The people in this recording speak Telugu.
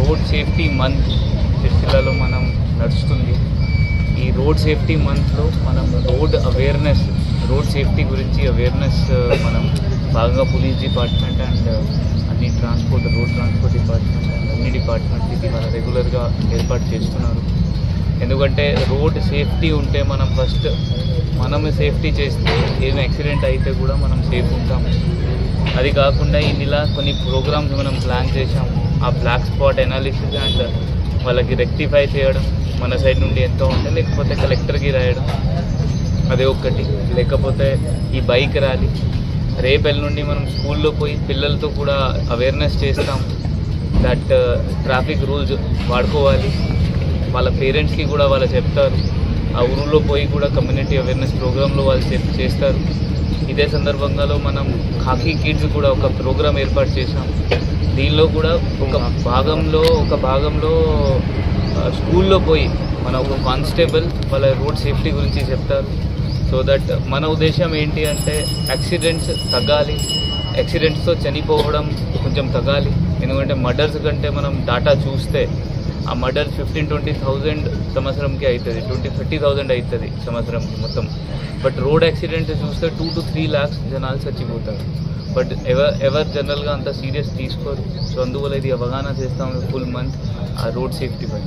రోడ్ సేఫ్టీ మంత్ సిరిసిల్లలో మనం నడుస్తుంది. ఈ రోడ్ సేఫ్టీ మంత్లో మనం రోడ్ సేఫ్టీ గురించి అవేర్నెస్ మనం బాగా పోలీస్ డిపార్ట్మెంట్ అండ్ అన్ని రోడ్ ట్రాన్స్పోర్ట్ డిపార్ట్మెంట్ అండ్ అన్ని డిపార్ట్మెంట్స్ ఇది మన రెగ్యులర్గా ఏర్పాటు చేస్తున్నారు. ఎందుకంటే రోడ్ సేఫ్టీ ఉంటే మనమే సేఫ్టీ చేస్తే ఏమైనా యాక్సిడెంట్ అయితే కూడా మనం సేఫ్ ఉంటాము. అది కాకుండా ఈ నెల కొన్ని ప్రోగ్రామ్స్ మనం ప్లాన్ చేసాము. ఆ బ్లాక్ స్పాట్ అనాలిసిస్ అండ్ వాళ్ళకి రెక్టిఫై చేయడం మన సైడ్ నుండి ఎంతో ఉంటే, లేకపోతే కలెక్టర్కి రాయడం అదే ఒక్కటి, లేకపోతే ఈ బైక్ ర్యాలీ రేపెల్లి నుండి మనం స్కూల్లో పోయి పిల్లలతో కూడా అవేర్నెస్ చేస్తాం దట్ ట్రాఫిక్ రూల్స్ వాడుకోవాలి. వాళ్ళ పేరెంట్స్కి కూడా వాళ్ళు చెప్తారు. ఆ ఊళ్ళో పోయి కూడా కమ్యూనిటీ అవేర్నెస్ ప్రోగ్రాంలో వాళ్ళు చేస్తారు. ఇదే సందర్భంగా మనం ఖాకీ కిడ్స్ కూడా ఒక ప్రోగ్రాం ఏర్పాటు చేశాం. దీనిలో కూడా ఒక భాగంలో స్కూల్లో పోయి మన ఒక కానిస్టేబుల్ వాళ్ళ రోడ్ సేఫ్టీ గురించి చెప్తారు. సో దట్ మన ఉద్దేశం ఏంటి అంటే యాక్సిడెంట్స్ తగ్గాలి, యాక్సిడెంట్స్తో చనిపోవడం కొంచెం తగ్గాలి. ఎందుకంటే మర్డర్స్ కంటే మనం డాటా చూస్తే ఆ మర్డర్ 15-20,000 సంవత్సరంకి అవుతుంది, 20-30,000 అవుతుంది సంవత్సరంకి మొత్తం. బట్ రోడ్ యాక్సిడెంట్ చూస్తే 2 to 3 lakhs జనాలు చచ్చిపోతారు. బట్ ఎవరు జనరల్గా అంత సీరియస్ తీసుకోరు. సో అందువల్ల ఇది అవగాహన చేస్తాము ఫుల్ మంత్ ఆ రోడ్ సేఫ్టీ పై.